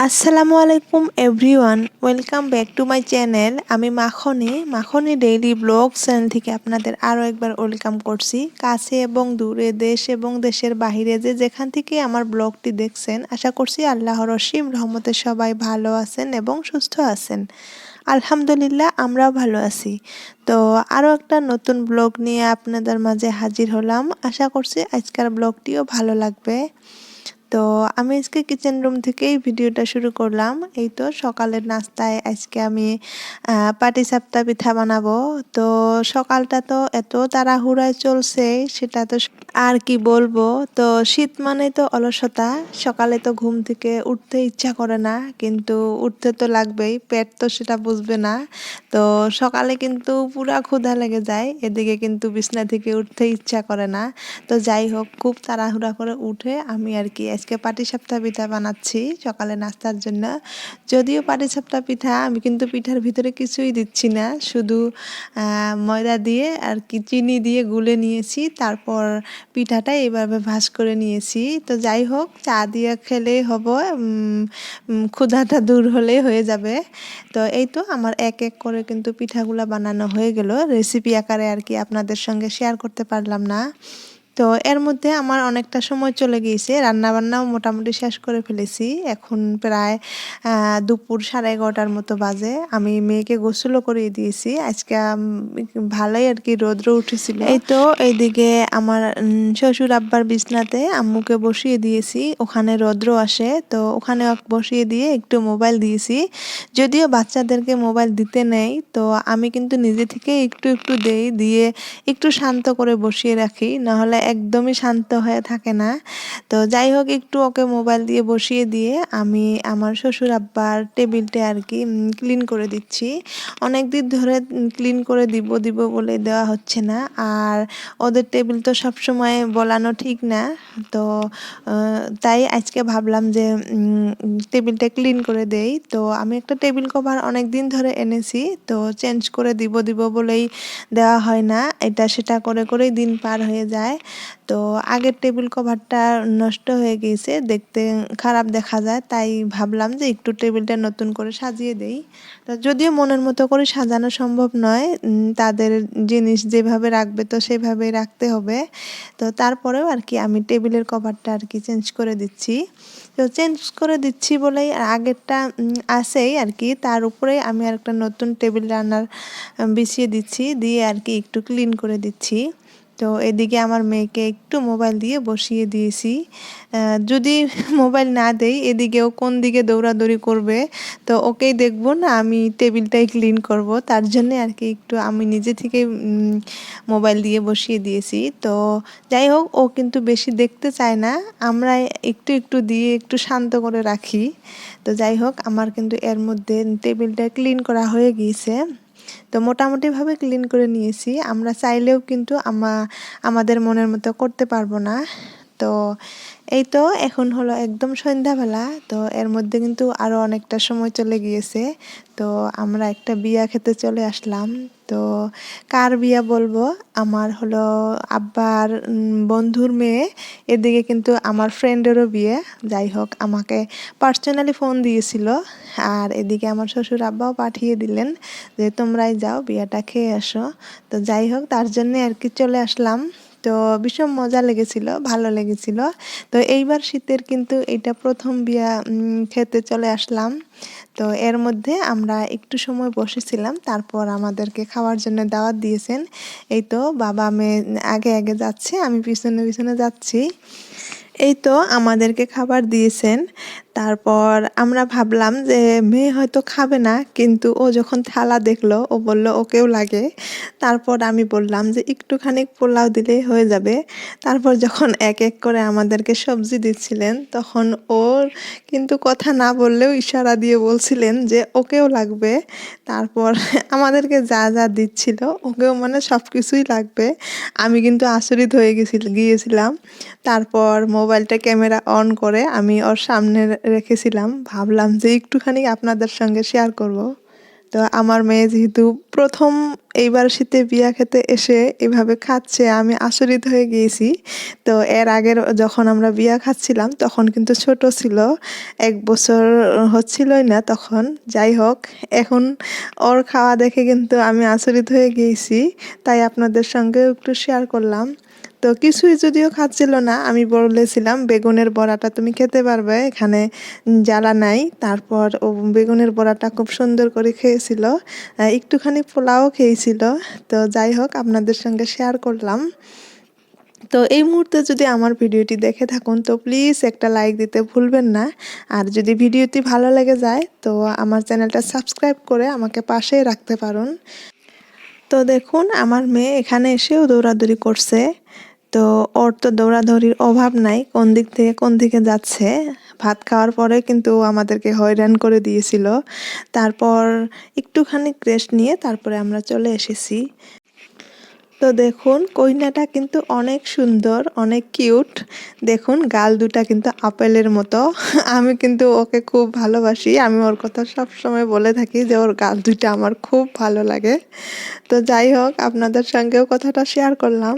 আসসালামু আলাইকুম everyone, welcome back to my channel. আমি মাখনি ডেইলি ব্লগ চ্যানেল থেকে আপনাদের আরও একবার ওয়েলকাম করছি। কাছে এবং দূরে, দেশ এবং দেশের বাহিরে যেখান থেকে আমার ব্লগটি দেখছেন, আশা করছি আল্লাহর অসীম রহমতে সবাই ভালো আছেন এবং সুস্থ আছেন। আলহামদুলিল্লাহ, আমরাও ভালো আছি। তো আরও একটা নতুন ব্লগ নিয়ে আপনাদের মাঝে হাজির হলাম। আশা করছি আজকের ব্লগটিও ভালো লাগবে। তো আমি আজকে কিচেন রুম থেকেই ভিডিওটা শুরু করলাম। এই তো সকালের নাস্তায় আজকে আমি পাটিসাপটা পিঠা বানাবো। তো সকালটা তো এত তাড়াহুড়ায় চলছে, সেটা তো আর কি বলবো। তো শীত মানে তো অলসতা, সকালে তো ঘুম থেকে উঠতে ইচ্ছা করে না, কিন্তু উঠতে তো লাগবেই, পেট তো সেটা বুঝবে না। তো সকালে কিন্তু পুরা ক্ষুধা লেগে যায়, এদিকে কিন্তু বিছনা থেকে উঠতে ইচ্ছা করে না। তো যাই হোক, খুব তাড়াহুড়া করে উঠে আমি আর কি আজকে পাটিসাপটা পিঠা বানাচ্ছি সকালে নাস্তার জন্য। যদিও পাটিসাপটা পিঠা, আমি কিন্তু পিঠার ভিতরে কিছুই দিচ্ছি না, শুধু ময়দা দিয়ে আর কি চিনি দিয়ে গুলে নিয়েছি, তারপর পিঠাটা এইভাবে ভাঁজ করে নিয়েছি। তো যাই হোক, চা দিয়ে খেলেই হবে, ক্ষুধাটা দূর হলেই হয়ে যাবে। তো এই তো আমার এক এক করে কিন্তু পিঠাগুলো বানানো হয়ে গেল, রেসিপি আকারে আর কি আপনাদের সঙ্গে শেয়ার করতে পারলাম না। তো এর মধ্যে আমার অনেকটা সময় চলে গিয়েছে, রান্নাবান্নাও মোটামুটি শেষ করে ফেলেছি। এখন প্রায় দুপুর 11:30টার মতো বাজে। আমি মেয়েকে গোসলও করিয়ে দিয়েছি আজকে। ভালোই আর কি রৌদ্র উঠেছিল। এই তো এইদিকে আমার শ্বশুর আব্বার বিছনাতে আম্মুকে বসিয়ে দিয়েছি, ওখানে রৌদ্র আসে, তো ওখানে বসিয়ে দিয়ে একটু মোবাইল দিয়েছি। যদিও বাচ্চাদেরকে মোবাইল দিতে নেই, তো আমি কিন্তু নিজে থেকে একটু একটু দিয়ে একটু শান্ত করে বসিয়ে রাখি, নাহলে একদমই শান্ত হয়ে থাকে না। তো যাই হোক, একটু ওকে মোবাইল দিয়ে বসিয়ে দিয়ে আমি আমার শ্বশুর আব্বার টেবিলটা আর কি ক্লিন করে দিচ্ছি। অনেক দিন ধরে ক্লিন করে দিব দিব বলে দেওয়া হচ্ছে না, আর ওদের টেবিল তো সবসময় বলানো ঠিক না। তো তাই আজকে ভাবলাম যে টেবিলটা ক্লিন করে দেই। তো আমি একটা টেবিল কভার অনেক দিন ধরে এনেছি, তো চেঞ্জ করে দিব দিব বলেই দেওয়া হয় না, এটা সেটা করে করেই দিন পার হয়ে যায়। তো আগের টেবিল কভারটা নষ্ট হয়ে গিয়েছে, দেখতে খারাপ দেখা যায়, তাই ভাবলাম যে একটু টেবিলটা নতুন করে সাজিয়ে দেই। তো যদিও মনের মতো করে সাজানো সম্ভব নয়, তাদের জিনিস যেভাবে রাখবে তো সেভাবেই রাখতে হবে। তো তারপরেও আর কি আমি টেবিলের কভারটা আর কি চেঞ্জ করে দিচ্ছি। তো চেঞ্জ করে দিচ্ছি বলেই আগেরটা আছেই আর কি, তার উপরে আমি আর একটা নতুন টেবিল রানার বিছিয়ে দিচ্ছি, দিয়ে আর কি একটু ক্লিন করে দিচ্ছি। তো এদিকে আমার মেয়েকে একটু মোবাইল দিয়ে বসিয়ে দিয়েছি। যদি মোবাইল না দেই, এদিকেও কোন দিকে দৌড়াদৌড়ি করবে, তো ওকেই দেখবো না আমি টেবিলটাই ক্লিন করব, তার জন্যে আর কি একটু আমি নিজে থেকে মোবাইল দিয়ে বসিয়ে দিয়েছি। তো যাই হোক, ও কিন্তু বেশি দেখতে চায় না, আমরা একটু একটু দিয়ে একটু শান্ত করে রাখি। তো যাই হোক, আমার কিন্তু এর মধ্যে টেবিলটা ক্লিন করা হয়ে গিয়েছে। তো মোটামুটিভাবে ক্লিন করে নিয়েছি। আমরা চাইলেও কিন্তু আমাদের মনের মতো করতে পারবো না। তো এই তো এখন হলো একদম সন্ধ্যাবেলা, তো এর মধ্যে কিন্তু আরও অনেকটা সময় চলে গিয়েছে। তো আমরা একটা বিয়া খেতে চলে আসলাম। তো কার বিয়া বলবো, আমার হলো আব্বার বন্ধুর মেয়ে, এদিকে কিন্তু আমার ফ্রেন্ডেরও বিয়ে। যাই হোক, আমাকে পার্সোনালি ফোন দিয়েছিল, আর এদিকে আমার শ্বশুর আব্বাও পাঠিয়ে দিলেন যে তোমরাই যাও বিয়াটা খেয়ে আসো। তো যাই হোক, তার জন্যে আর কি চলে আসলাম। তো ভীষণ মজা লেগেছিল, ভালো লেগেছিল। তো এইবার শীতের কিন্তু এটা প্রথম বিয়া খেতে চলে আসলাম। তো এর মধ্যে আমরা একটু সময় বসেছিলাম, তারপর আমাদেরকে খাওয়ার জন্য দাওয়াত দিয়েছেন। এই তো বাবা মেয়ে আগে আগে যাচ্ছে, আমি পিছনে পিছনে যাচ্ছি। এই তো আমাদেরকে খাবার দিয়েছেন। তারপর আমরা ভাবলাম যে মেয়ে হয়তো খাবে না, কিন্তু ও যখন থালা দেখলো ও বলল ওকেও লাগে। তারপর আমি বললাম যে একটুখানি পোলাও দিলেই হয়ে যাবে। তারপর যখন এক এক করে আমাদেরকে সবজি দিচ্ছিলেন, তখন ওর কিন্তু কথা না বললেও ইশারা দিয়ে বলছিলেন যে ওকেও লাগবে। তারপর আমাদেরকে যা যা দিচ্ছিল ওকেও মানে সব কিছুই লাগবে। আমি কিন্তু আচরিত হয়ে গিয়েছিলাম। তারপর মোবাইলটা ক্যামেরা অন করে আমি ওর সামনে রেখেছিলাম, ভাবলাম যে একটুখানি আপনাদের সঙ্গে শেয়ার করব। তো আমার মেয়ে যেহেতু প্রথম এইবার শীতে বিয়া খেতে এসে এভাবে খাচ্ছে, আমি আচরিত হয়ে গিয়েছি। তো এর আগের যখন আমরা বিয়া খাচ্ছিলাম তখন কিন্তু ছোট ছিল, 1 বছর হচ্ছিলই না তখন। যাই হোক, এখন ওর খাওয়া দেখে কিন্তু আমি আচরিত হয়ে গিয়েছি, তাই আপনাদের সঙ্গেও একটু শেয়ার করলাম। তো কিছুই যদিও খাচ্ছিল না, আমি বলেছিলাম বেগুনের বড়াটা তুমি খেতে পারবে, এখানে জ্বালা নাই। তারপর ও বেগুনের বড়াটা খুব সুন্দর করে খেয়েছিল, একটুখানি পোলাও খেয়েছিল। তো যাই হোক, আপনাদের সঙ্গে শেয়ার করলাম। তো এই মুহূর্তে যদি আমার ভিডিওটি দেখে থাকুন তো প্লিজ একটা লাইক দিতে ভুলবেন না। আর যদি ভিডিওটি ভালো লেগে যায় তো আমার চ্যানেলটা সাবস্ক্রাইব করে আমাকে পাশেই রাখতে পারুন। তো দেখুন, আমার মেয়ে এখানে এসেও দৌড়াদৌড়ি করছে। তো ওর তো দৌড়াদৌড়ির অভাব নাই, কোন দিক থেকে কোন দিকে যাচ্ছে। ভাত খাওয়ার পরে কিন্তু ও আমাদেরকে হয়রান করে দিয়েছিল। তারপর একটুখানি রেস্ট নিয়ে তারপরে আমরা চলে এসেছি। তো দেখুন, কইনাটা কিন্তু অনেক সুন্দর, অনেক কিউট। দেখুন, গাল দুটা কিন্তু আপেলের মতো। আমি কিন্তু ওকে খুব ভালোবাসি, আমি ওর কথা সব সময় বলে থাকি যে ওর গাল দুটা আমার খুব ভালো লাগে। তো যাই হোক, আপনাদের সঙ্গেও কথাটা শেয়ার করলাম।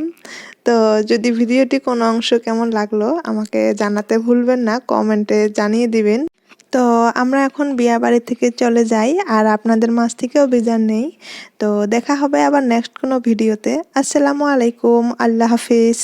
তো যদি ভিডিওটি কোনো অংশ কেমন লাগলো আমাকে জানাতে ভুলবেন না, কমেন্টে জানিয়ে দিবেন। তো আমরা এখন বিয়া বাড়ি থেকে চলে যাই, আর আপনাদের মাঝ থেকেও বিদায় নেই। তো দেখা হবে আবার নেক্সট কোনো ভিডিওতে। আসসালামু আলাইকুম, আল্লাহ হাফিজ।